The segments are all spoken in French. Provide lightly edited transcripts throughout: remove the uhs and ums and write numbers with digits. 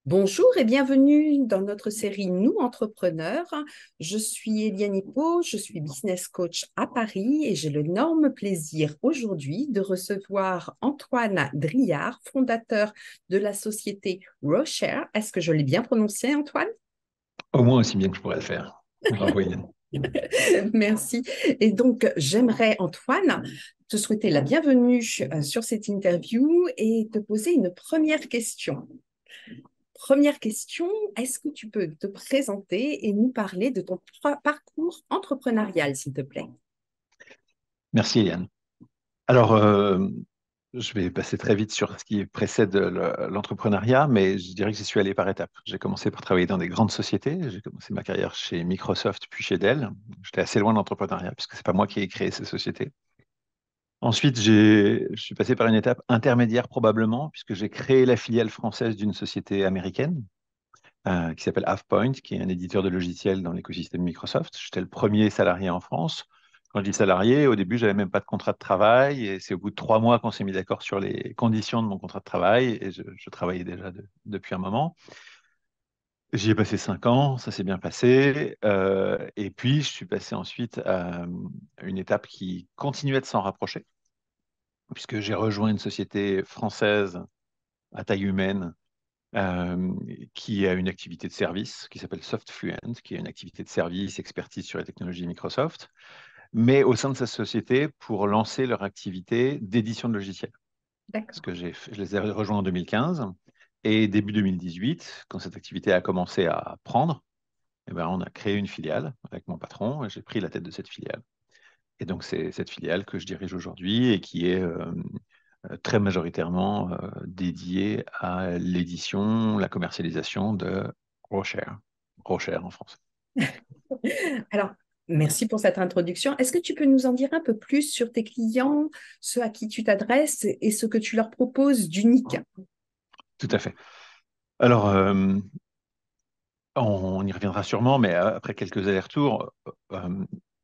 Bonjour et bienvenue dans notre série Nous Entrepreneurs. Je suis Eliane Hippo, je suis business coach à Paris et j'ai l'énorme plaisir aujourd'hui de recevoir Antoine Driard, fondateur de la société Roshare. Est-ce que je l'ai bien prononcé, Antoine? Au moins aussi bien que je pourrais le faire. Bravo, Yann. Merci. Et donc, j'aimerais, Antoine, te souhaiter la bienvenue sur cette interview et te poser une première question. Première question, est-ce que tu peux te présenter et nous parler de ton parcours entrepreneurial, s'il te plaît? Merci, Yann. Alors, je vais passer très vite sur ce qui précède l'entrepreneuriat, mais je dirais que j'y suis allé par étapes. J'ai commencé par travailler dans des grandes sociétés. J'ai commencé ma carrière chez Microsoft, puis chez Dell. J'étais assez loin de l'entrepreneuriat, puisque c'est pas moi qui ai créé ces sociétés. Ensuite, je suis passé par une étape intermédiaire probablement, puisque j'ai créé la filiale française d'une société américaine qui s'appelle Halfpoint, qui est un éditeur de logiciels dans l'écosystème Microsoft. J'étais le premier salarié en France. Quand je dis salarié, au début, j'avais même pas de contrat de travail, et c'est au bout de 3 mois qu'on s'est mis d'accord sur les conditions de mon contrat de travail, et je travaillais déjà depuis un moment. J'y ai passé 5 ans, ça s'est bien passé, et puis je suis passé ensuite à une étape qui continuait de s'en rapprocher, puisque j'ai rejoint une société française à taille humaine euh, qui a une activité de service qui s'appelle SoftFluent, qui a une activité de service, expertise sur les technologies Microsoft, mais au sein de sa société pour lancer leur activité d'édition de logiciels. Parce D'accord. que je les ai rejoints en 2015 et début 2018, quand cette activité a commencé à prendre, eh ben, on a créé une filiale avec mon patron et j'ai pris la tête de cette filiale. Et donc c'est cette filiale que je dirige aujourd'hui et qui est très majoritairement dédiée à l'édition, la commercialisation de Rocher, Rocher en France. Alors, merci pour cette introduction. Est-ce que tu peux nous en dire un peu plus sur tes clients, ceux à qui tu t'adresses et ce que tu leur proposes d'unique? Tout à fait. Alors, on y reviendra sûrement, mais après quelques allers-retours,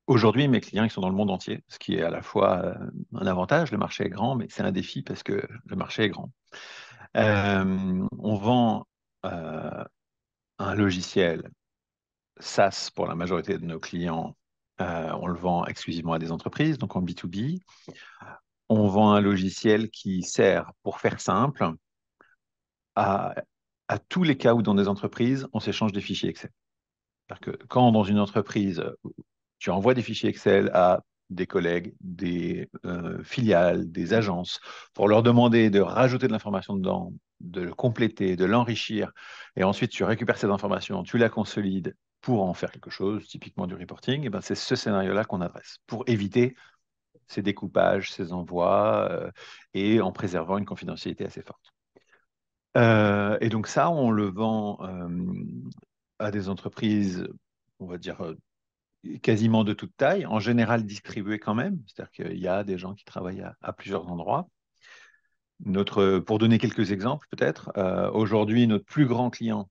aujourd'hui, mes clients, ils sont dans le monde entier, ce qui est à la fois un avantage, le marché est grand, mais c'est un défi parce que le marché est grand. On vend euh, un logiciel SaaS pour la majorité de nos clients. On le vend exclusivement à des entreprises, donc en B2B. On vend un logiciel qui sert, pour faire simple, à, à tous les cas où dans des entreprises, on s'échange des fichiers Excel. C'est-à-dire que quand dans une entreprise, tu envoies des fichiers Excel à des collègues, des filiales, des agences, pour leur demander de rajouter de l'information dedans, de le compléter, de l'enrichir, et ensuite tu récupères cette information, tu la consolides pour en faire quelque chose, typiquement du reporting, et ben c'est ce scénario-là qu'on adresse, pour éviter ces découpages, ces envois, et en préservant une confidentialité assez forte. Et donc ça, on le vend à des entreprises, on va dire, quasiment de toute taille, en général distribuées quand même, c'est-à-dire qu'il y a des gens qui travaillent à plusieurs endroits. Pour donner quelques exemples peut-être, aujourd'hui, notre plus grand client,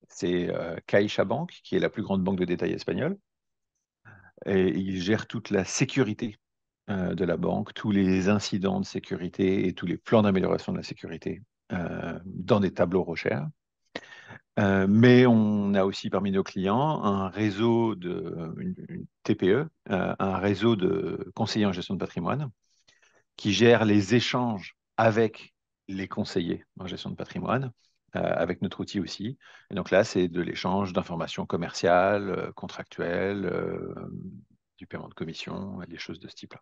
c'est CaixaBank, qui est la plus grande banque de détail espagnole, et il gère toute la sécurité de la banque, tous les incidents de sécurité et tous les plans d'amélioration de la sécurité dans des tableaux recherche. Mais on a aussi parmi nos clients un réseau une TPE, un réseau de conseillers en gestion de patrimoine qui gère les échanges avec les conseillers en gestion de patrimoine, avec notre outil aussi. Et donc là, c'est de l'échange d'informations commerciales, contractuelles, du paiement de commission, et des choses de ce type-là.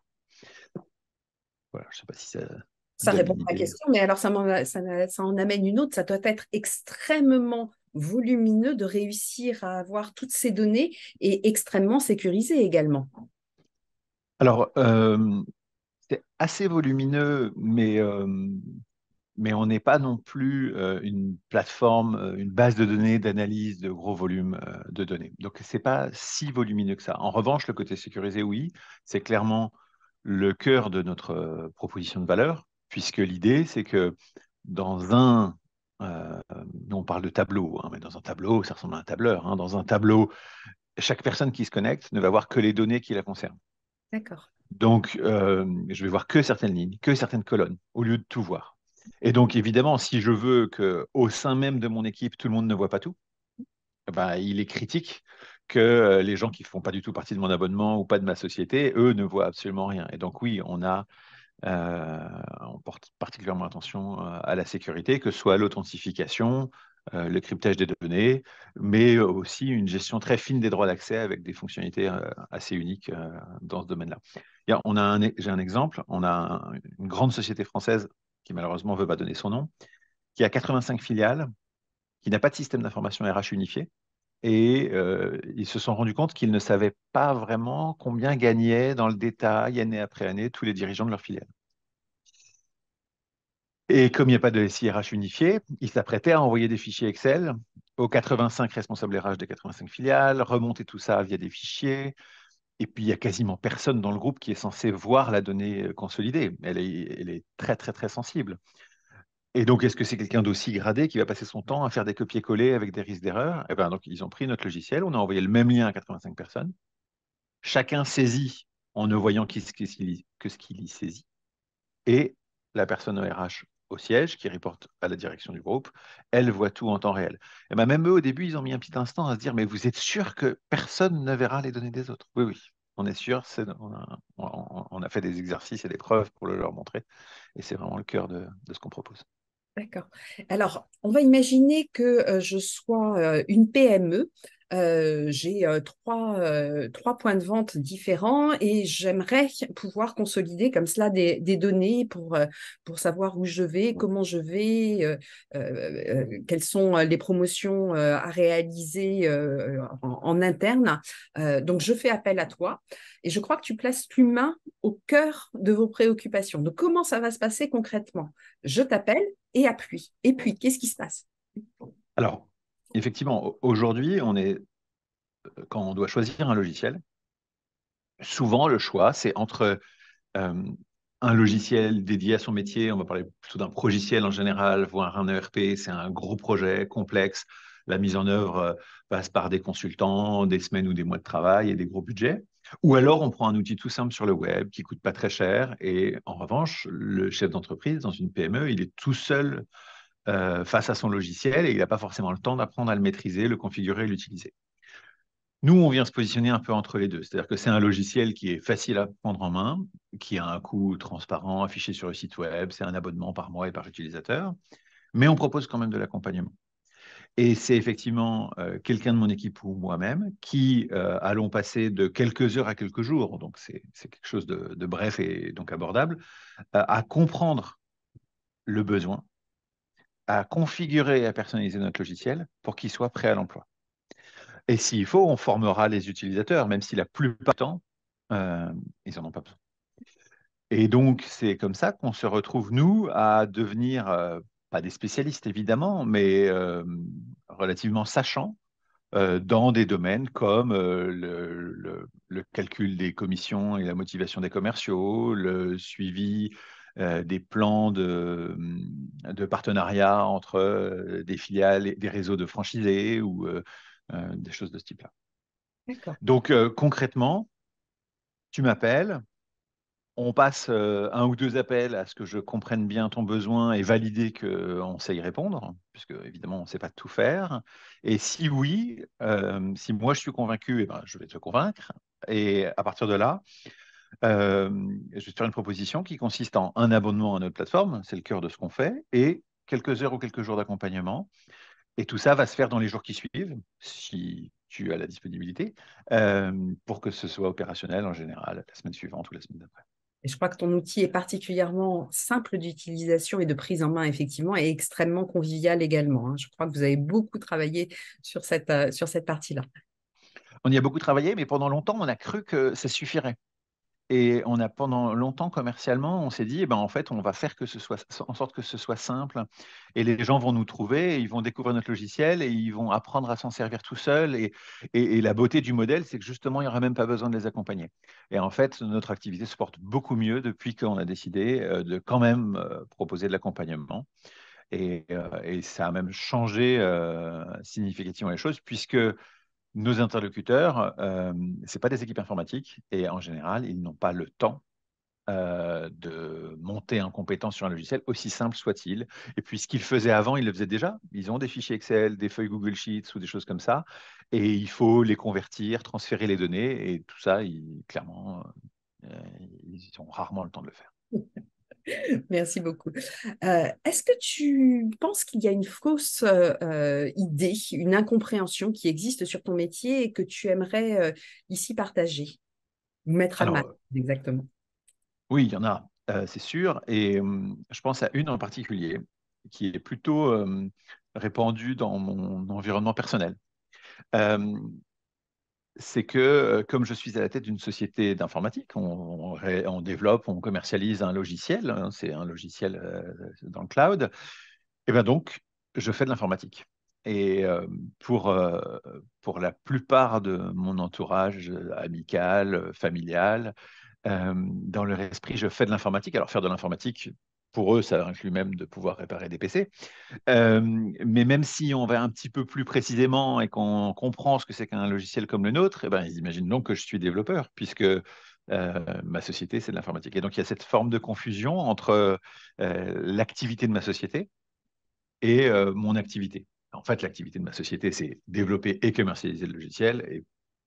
Voilà, je ne sais pas si ça Ça donne répond une à la idée. question, mais alors ça en amène une autre. Ça doit être extrêmement volumineux de réussir à avoir toutes ces données et extrêmement sécurisé également. Alors, c'est assez volumineux, mais on n'est pas non plus une plateforme, une base de données d'analyse de gros volumes de données. Donc, ce n'est pas si volumineux que ça. En revanche, le côté sécurisé, oui, c'est clairement le cœur de notre proposition de valeur, puisque l'idée, c'est que dans nous on parle de tableau, hein, mais dans un tableau, ça ressemble à un tableur. Hein. Dans un tableau, chaque personne qui se connecte ne va voir que les données qui la concernent. D'accord. Donc, je vais voir que certaines lignes, que certaines colonnes, au lieu de tout voir. Et donc, évidemment, si je veux qu'au sein même de mon équipe, tout le monde ne voit pas tout, eh ben, il est critique que les gens qui ne font pas du tout partie de mon abonnement ou pas de ma société, eux, ne voient absolument rien. Et donc, oui, on porte particulièrement attention à la sécurité, que ce soit l'authentification, le cryptage des données, mais aussi une gestion très fine des droits d'accès avec des fonctionnalités assez uniques dans ce domaine-là. J'ai un exemple, une grande société française qui malheureusement ne veut pas donner son nom, qui a 85 filiales, qui n'a pas de système d'information RH unifié. Et ils se sont rendus compte qu'ils ne savaient pas vraiment combien gagnaient dans le détail, année après année, tous les dirigeants de leur filiale. Et comme il n'y a pas de SIRH unifié, ils s'apprêtaient à envoyer des fichiers Excel aux 85 responsables RH des 85 filiales, remonter tout ça via des fichiers. Et puis, il n'y a quasiment personne dans le groupe qui est censé voir la donnée consolidée. Elle est très, très, très sensible. Et donc, est-ce que c'est quelqu'un d'aussi gradé qui va passer son temps à faire des copier-coller avec des risques d'erreur? Eh ben, donc, ils ont pris notre logiciel, on a envoyé le même lien à 85 personnes. Chacun saisit en ne voyant que ce qu'il y saisit. Et la personne au RH au siège, qui reporte à la direction du groupe, elle voit tout en temps réel. Et ben même eux, au début, ils ont mis un petit instant à se dire, mais vous êtes sûr que personne ne verra les données des autres? Oui, oui, on est sûr. On a fait des exercices et des preuves pour le leur montrer. Et c'est vraiment le cœur de ce qu'on propose. D'accord. Alors, on va imaginer que je sois une PME. J'ai trois points de vente différents et j'aimerais pouvoir consolider comme cela des données pour savoir où je vais, comment je vais, quelles sont les promotions à réaliser en interne. Donc, je fais appel à toi et je crois que tu places l'humain au cœur de vos préoccupations. Donc, comment ça va se passer concrètement? Je t'appelle et puis, qu'est-ce qui se passe? Alors, effectivement, aujourd'hui, quand on doit choisir un logiciel, souvent le choix, c'est entre euh, un logiciel dédié à son métier, on va parler plutôt d'un progiciel en général, voire un ERP, c'est un gros projet complexe. La mise en œuvre passe par des consultants, des semaines ou des mois de travail et des gros budgets. Ou alors on prend un outil tout simple sur le web qui coûte pas très cher et en revanche, le chef d'entreprise dans une PME, il est tout seul face à son logiciel et il n'a pas forcément le temps d'apprendre à le maîtriser, le configurer et l'utiliser. Nous, on vient se positionner un peu entre les deux. C'est-à-dire que c'est un logiciel qui est facile à prendre en main, qui a un coût transparent affiché sur le site web, c'est un abonnement par mois et par utilisateur, mais on propose quand même de l'accompagnement. Et c'est effectivement quelqu'un de mon équipe ou moi-même qui allons passer de quelques heures à quelques jours, donc c'est quelque chose de bref et donc abordable, à comprendre le besoin, à configurer et à personnaliser notre logiciel pour qu'il soit prêt à l'emploi. Et s'il faut, on formera les utilisateurs, même si la plupart du temps, euh, ils n'en ont pas besoin. Et donc, c'est comme ça qu'on se retrouve, nous, à devenir, pas des spécialistes évidemment, mais relativement sachants dans des domaines comme le calcul des commissions et la motivation des commerciaux, le suivi des plans de partenariat entre des filiales et des réseaux de franchisés ou des choses de ce type-là. D'accord. Donc, concrètement, tu m'appelles, on passe un ou deux appels à ce que je comprenne bien ton besoin et valider qu'on sait y répondre, puisque évidemment, on ne sait pas tout faire. Et si oui, si moi je suis convaincu, eh ben, je vais te convaincre. Et à partir de là, je vais te faire une proposition qui consiste en un abonnement à notre plateforme, c'est le cœur de ce qu'on fait, et quelques heures ou quelques jours d'accompagnement. Et tout ça va se faire dans les jours qui suivent, si tu as la disponibilité, pour que ce soit opérationnel en général la semaine suivante ou la semaine d'après. Et je crois que ton outil est particulièrement simple d'utilisation et de prise en main, effectivement, et extrêmement convivial également, hein. Je crois que vous avez beaucoup travaillé sur cette partie-là. On y a beaucoup travaillé, mais pendant longtemps, on a cru que ça suffirait. Et on a pendant longtemps commercialement, on s'est dit, eh ben, en fait, on va faire que ce soit en sorte que ce soit simple. Et les gens vont nous trouver, et ils vont découvrir notre logiciel et ils vont apprendre à s'en servir tout seuls. Et la beauté du modèle, c'est que justement, il n'y aura même pas besoin de les accompagner. Et en fait, notre activité se porte beaucoup mieux depuis qu'on a décidé de quand même proposer de l'accompagnement. Et ça a même changé significativement les choses, puisque nos interlocuteurs, ce pas des équipes informatiques et en général, ils n'ont pas le temps de monter en compétence sur un logiciel, aussi simple soit-il. Et puis, ce qu'ils faisaient avant, ils le faisaient déjà. Ils ont des fichiers Excel, des feuilles Google Sheets ou des choses comme ça. Et il faut les convertir, transférer les données. Et tout ça, clairement, ils ont rarement le temps de le faire. Merci beaucoup. Est-ce que tu penses qu'il y a une fausse idée, une incompréhension qui existe sur ton métier et que tu aimerais ici partager ou mettre à mal, Alors, exactement? oui, il y en a, c'est sûr. Et je pense à une en particulier qui est plutôt répandue dans mon environnement personnel. Euh, c'est que, comme je suis à la tête d'une société d'informatique, on développe, on commercialise un logiciel, hein, c'est un logiciel dans le cloud, et bien donc, je fais de l'informatique. Et pour, euh, pour la plupart de mon entourage amical, familial, dans leur esprit, je fais de l'informatique. Alors, faire de l'informatique, pour eux, ça inclut même de pouvoir réparer des PC. Euh, mais même si on va un petit peu plus précisément et qu'on comprend ce que c'est qu'un logiciel comme le nôtre, eh ben, ils imaginent donc que je suis développeur, puisque ma société, c'est de l'informatique. Et donc, il y a cette forme de confusion entre l'activité de ma société et mon activité. En fait, l'activité de ma société, c'est développer et commercialiser le logiciel. Et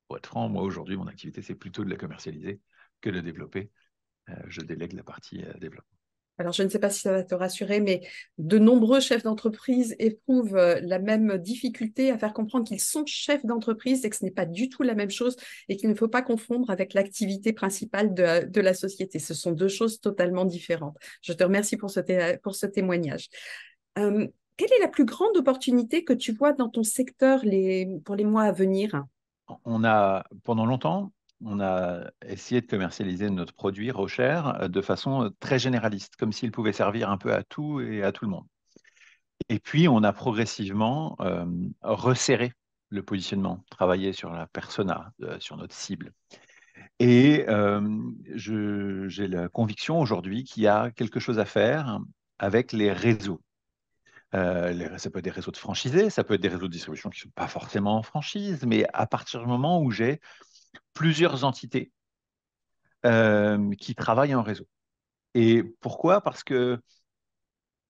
pour être franc, moi, aujourd'hui, mon activité, c'est plutôt de la commercialiser que de développer. Je délègue la partie développement. Alors, je ne sais pas si ça va te rassurer, mais de nombreux chefs d'entreprise éprouvent la même difficulté à faire comprendre qu'ils sont chefs d'entreprise et que ce n'est pas du tout la même chose et qu'il ne faut pas confondre avec l'activité principale de la société. Ce sont deux choses totalement différentes. Je te remercie pour ce témoignage. Euh, Quelle est la plus grande opportunité que tu vois dans ton secteur pour les mois à venir? Pendant longtemps, on a essayé de commercialiser notre produit Rocher de façon très généraliste, comme s'il pouvait servir un peu à tout et à tout le monde. Et puis, on a progressivement resserré le positionnement, travaillé sur la persona, sur notre cible. Et j'ai la conviction aujourd'hui qu'il y a quelque chose à faire avec les réseaux. Ça peut être des réseaux de franchisés, ça peut être des réseaux de distribution qui ne sont pas forcément en franchise, mais à partir du moment où j'ai plusieurs entités qui travaillent en réseau. Et pourquoi? Parce que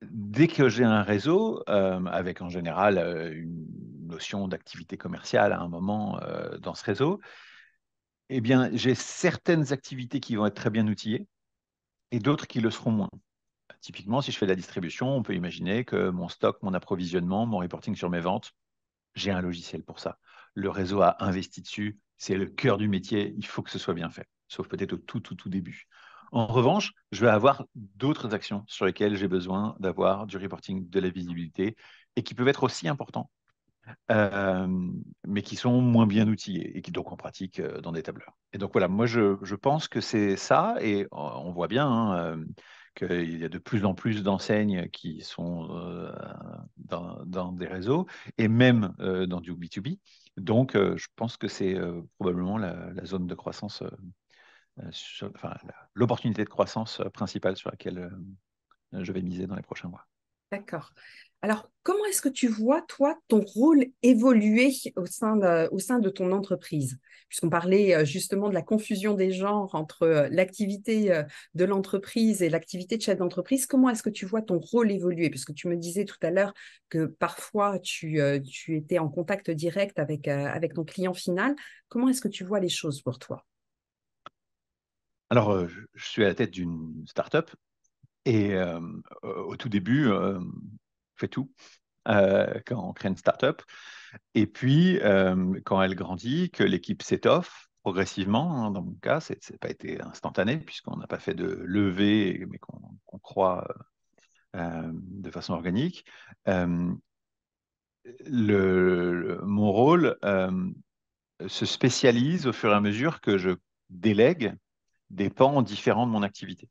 dès que j'ai un réseau, avec en général une notion d'activité commerciale à un moment dans ce réseau, eh bien, j'ai certaines activités qui vont être très bien outillées et d'autres qui le seront moins. Typiquement, si je fais de la distribution, on peut imaginer que mon stock, mon approvisionnement, mon reporting sur mes ventes, j'ai un logiciel pour ça. Le réseau a investi dessus, c'est le cœur du métier, il faut que ce soit bien fait, sauf peut-être au tout début. En revanche, je vais avoir d'autres actions sur lesquelles j'ai besoin d'avoir du reporting, de la visibilité, et qui peuvent être aussi importants, euh, mais qui sont moins bien outillés et qui donc on pratique dans des tableurs. Et donc voilà, moi je pense que c'est ça, et on voit bien hein, qu'il y a de plus en plus d'enseignes qui sont dans des réseaux et même dans du B2B. Donc je pense que c'est probablement la zone de croissance, enfin l'opportunité de croissance principale sur laquelle je vais miser dans les prochains mois. D'accord. Alors, comment est-ce que tu vois, toi, ton rôle évoluer au sein de ton entreprise? Puisqu'on parlait justement de la confusion des genres entre l'activité de l'entreprise et l'activité de chef d'entreprise, comment est-ce que tu vois ton rôle évoluer? Puisque tu me disais tout à l'heure que parfois tu étais en contact direct avec ton client final. Comment est-ce que tu vois les choses pour toi? Alors, je suis à la tête d'une start-up. Et au tout début, on fait tout quand on crée une startup. Et puis, quand elle grandit, que l'équipe s'étoffe progressivement, hein, dans mon cas, c'est n'a pas été instantané puisqu'on n'a pas fait de levée, mais qu'on croit de façon organique. Euh, Mon rôle se spécialise au fur et à mesure que je délègue des pans différents de mon activité.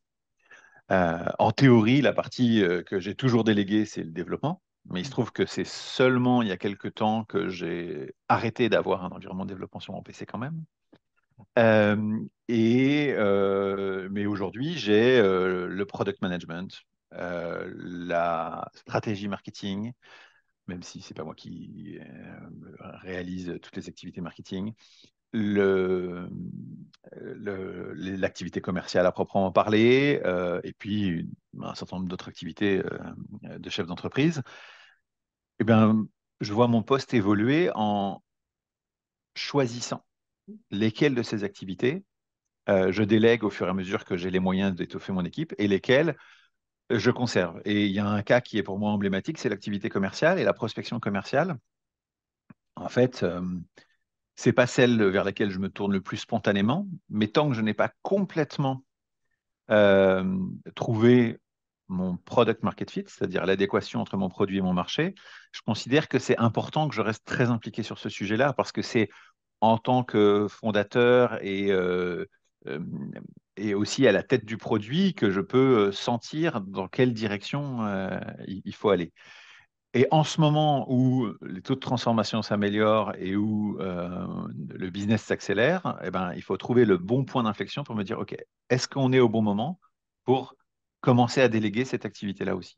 En théorie, la partie que j'ai toujours déléguée, c'est le développement. Mais il se trouve que c'est seulement il y a quelques temps que j'ai arrêté d'avoir un environnement de développement sur mon PC quand même. Mais aujourd'hui, j'ai le product management, la stratégie marketing, même si c'est pas moi qui réalise toutes les activités marketing, le, l'activité commerciale à proprement parler, et puis un certain nombre d'autres activités de chef d'entreprise, eh bien, je vois mon poste évoluer en choisissant lesquelles de ces activités je délègue au fur et à mesure que j'ai les moyens d'étoffer mon équipe et lesquelles je conserve. Et il y a un cas qui est pour moi emblématique, c'est l'activité commerciale et la prospection commerciale. En fait, c'est pas celle vers laquelle je me tourne le plus spontanément, mais tant que je n'ai pas complètement trouvé mon product market fit, c'est-à-dire l'adéquation entre mon produit et mon marché, je considère que c'est important que je reste très impliqué sur ce sujet-là parce que c'est en tant que fondateur euh, et aussi à la tête du produit que je peux sentir dans quelle direction il faut aller. Et en ce moment où les taux de transformation s'améliorent et où le business s'accélère, eh ben, il faut trouver le bon point d'inflexion pour me dire, OK, est-ce qu'on est au bon moment pour commencer à déléguer cette activité-là aussi?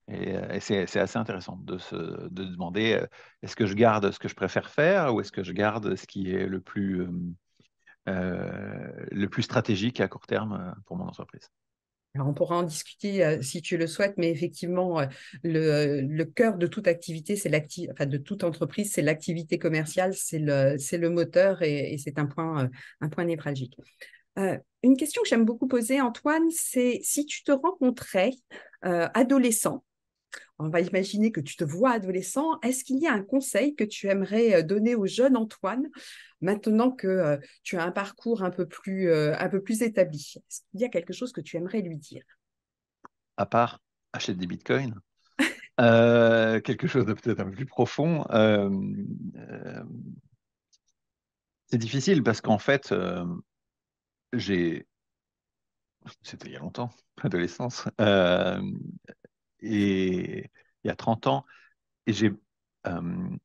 Et c'est assez intéressant de demander, est-ce que je garde ce que je préfère faire ou est-ce que je garde ce qui est le plus stratégique à court terme pour mon entreprise? Alors, on pourra en discuter si tu le souhaites, mais effectivement, le cœur de toute activité, enfin, de toute entreprise, c'est l'activité commerciale, c'est le moteur et c'est un point névralgique. Une question que j'aime beaucoup poser, Antoine, c'est si tu te rencontrais adolescent, on va imaginer que tu te vois adolescent, est-ce qu'il y a un conseil que tu aimerais donner au jeune Antoine maintenant que tu as un parcours un peu plus établi? Est-ce qu'il y a quelque chose que tu aimerais lui dire? À part acheter des bitcoins, quelque chose de peut-être un peu plus profond. Euh, c'est difficile parce qu'en fait, j'ai, c'était il y a longtemps, adolescence, et il y a 30 ans, et euh,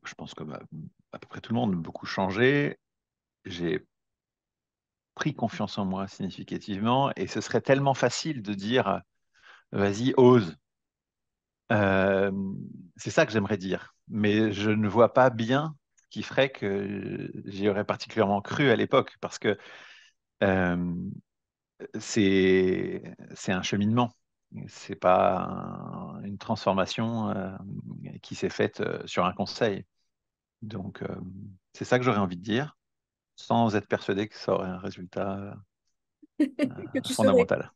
je pense comme à peu près tout le monde, beaucoup changé. J'ai pris confiance en moi significativement, et ce serait tellement facile de dire, vas-y, ose. Euh, c'est ça que j'aimerais dire, mais je ne vois pas bien ce qui ferait que j'y aurais particulièrement cru à l'époque, parce que euh, c'est un cheminement, c'est pas une transformation qui s'est faite sur un conseil. Donc, c'est ça que j'aurais envie de dire, sans être persuadé que ça aurait un résultat Que tu serais. fondamental.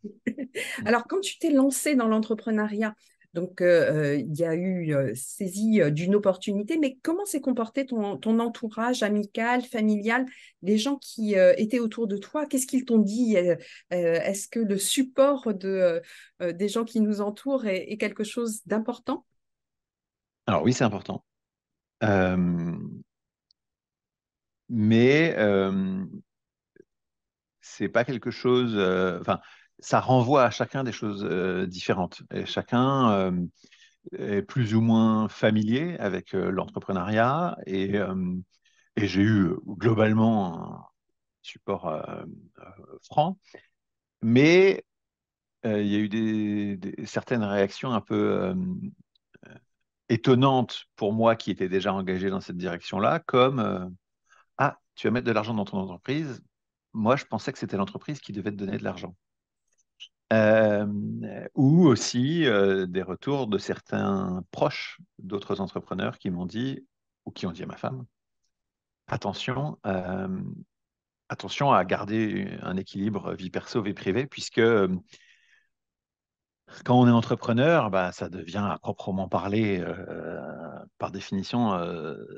Alors, quand tu t'es lancé dans l'entrepreneuriat, donc il y a eu saisie d'une opportunité, mais comment s'est comporté ton entourage amical, familial, les gens qui étaient autour de toi? Qu'est-ce qu'ils t'ont dit? Est-ce que le support des gens qui nous entourent est quelque chose d'important? Alors oui, c'est important. Euh, mais c'est pas quelque chose. Enfin, ça renvoie à chacun des choses différentes. Et chacun est plus ou moins familier avec l'entrepreneuriat. Et j'ai eu globalement un support franc. Mais il y a eu certaines réactions un peu étonnantes pour moi qui étais déjà engagé dans cette direction-là, comme ah, tu vas mettre de l'argent dans ton entreprise. Moi, je pensais que c'était l'entreprise qui devait te donner de l'argent. Euh, ou aussi des retours de certains proches d'autres entrepreneurs qui m'ont dit, ou qui ont dit à ma femme, attention, attention à garder un équilibre vie perso, vie privée, puisque quand on est entrepreneur, bah, ça devient à proprement parler, par définition,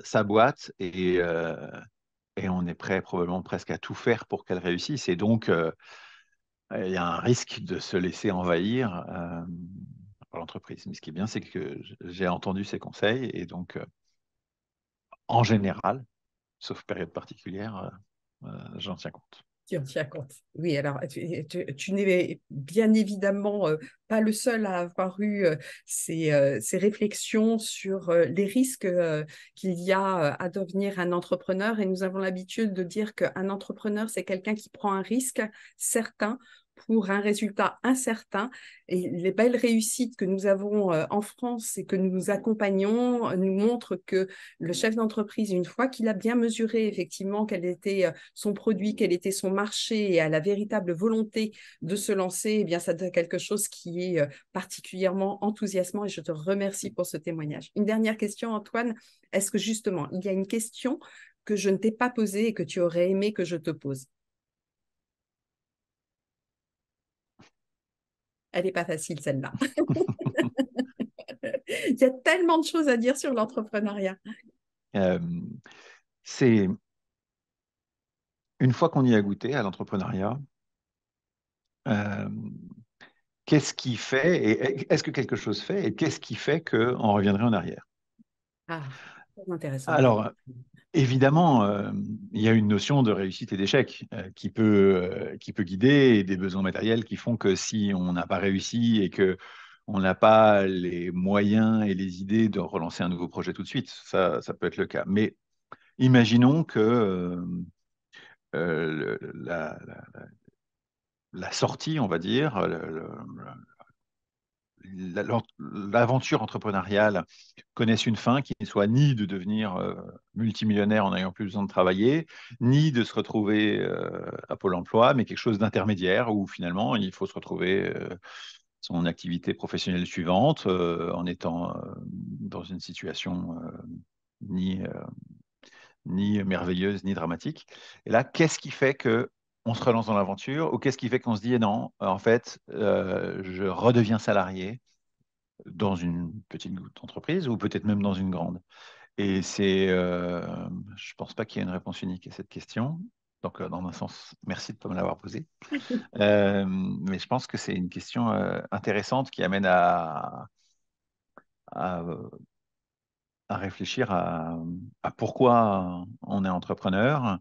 sa boîte et on est prêt probablement presque à tout faire pour qu'elle réussisse. Et donc, il y a un risque de se laisser envahir par l'entreprise. Mais ce qui est bien, c'est que j'ai entendu ces conseils et donc, en général, sauf période particulière, j'en tiens compte. Tu en tiens compte. Oui, alors tu n'es bien évidemment pas le seul à avoir eu ces réflexions sur les risques qu'il y a à devenir un entrepreneur. Et nous avons l'habitude de dire qu'un entrepreneur, c'est quelqu'un qui prend un risque certain pour un résultat incertain. Et les belles réussites que nous avons en France et que nous accompagnons nous montrent que le chef d'entreprise, une fois qu'il a bien mesuré effectivement quel était son produit, quel était son marché et a la véritable volonté de se lancer, eh bien, ça donne quelque chose qui est particulièrement enthousiasmant et je te remercie pour ce témoignage. Une dernière question, Antoine. Est-ce que justement, il y a une question que je ne t'ai pas posée et que tu aurais aimé que je te pose? Elle n'est pas facile, celle-là. Il y a tellement de choses à dire sur l'entrepreneuriat. Euh, c'est une fois qu'on y a goûté à l'entrepreneuriat, euh, qu'est-ce qui fait, et est-ce que quelque chose fait, et qu'est-ce qui fait qu'on reviendrait en arrière? Ah, très intéressant. Alors, évidemment, il y a une notion de réussite et d'échec qui peut guider et des besoins matériels qui font que si on n'a pas réussi et que on n'a pas les moyens et les idées de relancer un nouveau projet tout de suite, ça peut être le cas. Mais imaginons que la sortie, on va dire, l'aventure entrepreneuriale connaisse une fin qui ne soit ni de devenir multimillionnaire en n'ayant plus besoin de travailler, ni de se retrouver à Pôle emploi, mais quelque chose d'intermédiaire où finalement il faut se retrouver son activité professionnelle suivante en étant dans une situation ni, ni merveilleuse ni dramatique. Et là, qu'est-ce qui fait que on se relance dans l'aventure ou qu'est-ce qui fait qu'on se dit non, en fait, je redeviens salarié dans une petite entreprise ou peut-être même dans une grande. Et je pense pas qu'il y ait une réponse unique à cette question. Donc, dans un sens, merci de ne pas me l'avoir posée. Mais je pense que c'est une question intéressante qui amène à, à réfléchir à pourquoi on est entrepreneur.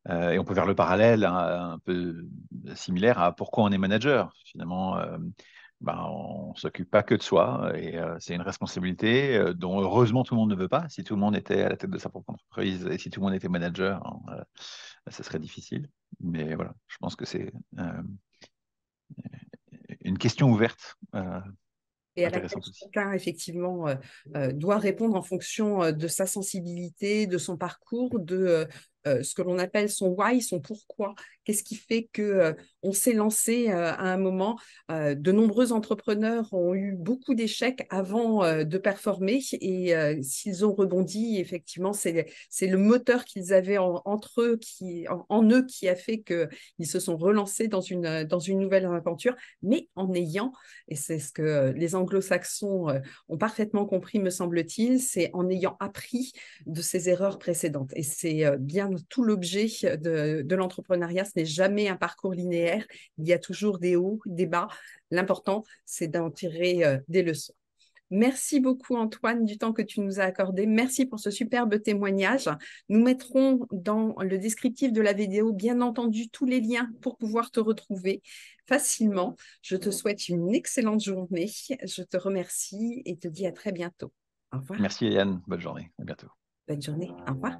Et on peut faire le parallèle un peu similaire à pourquoi on est manager. Finalement, ben, on ne s'occupe pas que de soi et c'est une responsabilité dont heureusement tout le monde ne veut pas. Si tout le monde était à la tête de sa propre entreprise et si tout le monde était manager, hein, ça serait difficile. Mais voilà, je pense que c'est une question ouverte, Et à laquelle intéressante aussi. chacun, effectivement, doit répondre en fonction de sa sensibilité, de son parcours, de ce que l'on appelle son why, son pourquoi. Qu'est-ce qui fait que on s'est lancé à un moment. De nombreux entrepreneurs ont eu beaucoup d'échecs avant de performer et s'ils ont rebondi, effectivement, c'est le moteur qu'ils avaient entre eux, en eux, qui a fait qu'ils se sont relancés dans une nouvelle aventure, mais en ayant, et c'est ce que les anglo-saxons ont parfaitement compris, me semble-t-il, c'est en ayant appris de ses erreurs précédentes. Et c'est bien tout l'objet de l'entrepreneuriat. Ce n'est jamais un parcours linéaire. Il y a toujours des hauts, des bas. L'important, c'est d'en tirer des leçons. Merci beaucoup, Antoine, du temps que tu nous as accordé. Merci pour ce superbe témoignage. Nous mettrons dans le descriptif de la vidéo, bien entendu, tous les liens pour pouvoir te retrouver facilement. Je te souhaite une excellente journée. Je te remercie et te dis à très bientôt. Au revoir. Merci Yann, bonne journée, à bientôt. Bonne journée. Au revoir.